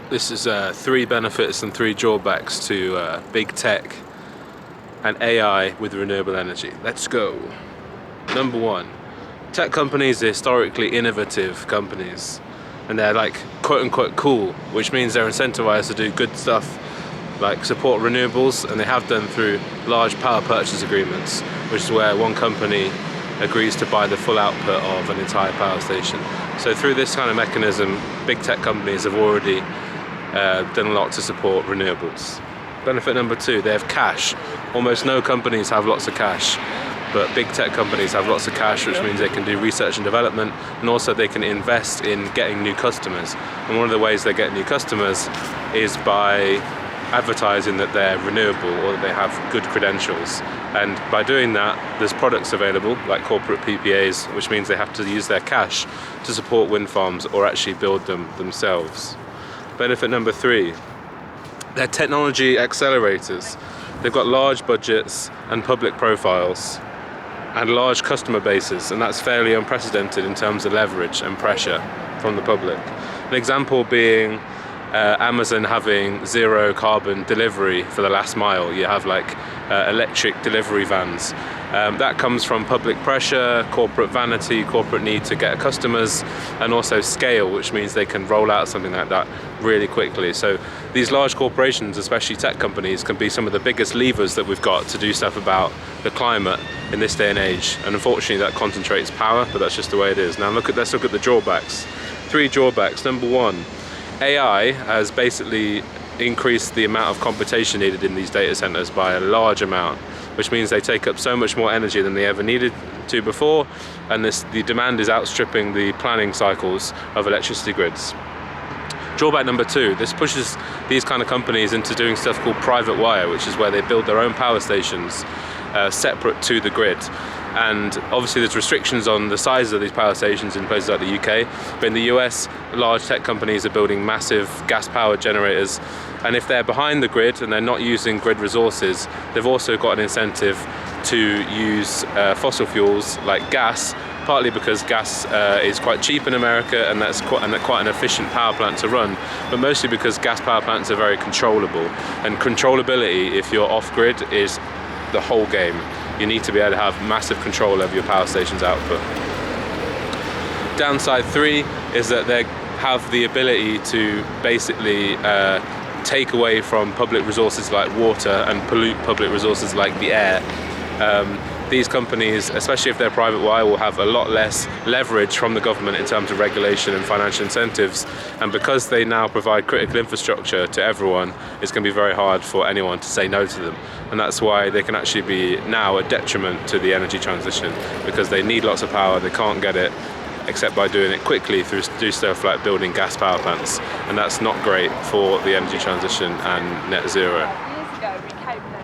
This is 3 benefits and 3 drawbacks to big tech and AI with renewable energy. Let's go. Number 1, tech companies are historically innovative companies, and they're like quote unquote cool, which means they're incentivized to do good stuff like support renewables, and they have done through large power purchase agreements, which is where one company agrees to buy the full output of an entire power station. So through this kind of mechanism, big tech companies have already done a lot to support renewables. Benefit number 2, they have cash. Almost no companies have lots of cash, but big tech companies have lots of cash, which means they can do research and development, and also they can invest in getting new customers. And one of the ways they get new customers is by advertising that they're renewable or that they have good credentials. And by doing that, there's products available like corporate PPAs, which means they have to use their cash to support wind farms or actually build them themselves. Benefit number 3, they're technology accelerators. They've got large budgets and public profiles and large customer bases, and that's fairly unprecedented in terms of leverage and pressure from the public. An example being Amazon having 0 carbon delivery for the last mile. You have like electric delivery vans. That comes from public pressure, corporate vanity, corporate need to get customers, and also scale, which means they can roll out something like that really quickly. So these large corporations, especially tech companies, can be some of the biggest levers that we've got to do stuff about the climate in this day and age. And unfortunately that concentrates power, but that's just the way it is. Now let's look at the drawbacks. 3 drawbacks. Number 1, AI has basically increased the amount of computation needed in these data centers by a large amount, which means they take up so much more energy than they ever needed to before, and the demand is outstripping the planning cycles of electricity grids. Drawback number 2, this pushes these kind of companies into doing stuff called private wire, which is where they build their own power stations separate to the grid. And obviously there's restrictions on the size of these power stations in places like the UK, but in the US, large tech companies are building massive gas-powered generators, and if they're behind the grid and they're not using grid resources, they've also got an incentive to use fossil fuels like gas, partly because gas is quite cheap in America, and that's quite an efficient power plant to run, but mostly because gas power plants are very controllable, and controllability, if you're off-grid, is the whole game. You need to be able to have massive control over your power station's output. Downside 3 is that they have the ability to basically take away from public resources like water and pollute public resources like the air. These companies, especially if they're private wire, will have a lot less leverage from the government in terms of regulation and financial incentives, and because they now provide critical infrastructure to everyone, it's going to be very hard for anyone to say no to them. And that's why they can actually be now a detriment to the energy transition, because they need lots of power, they can't get it except by doing it quickly through stuff like building gas power plants, and that's not great for the energy transition and net zero.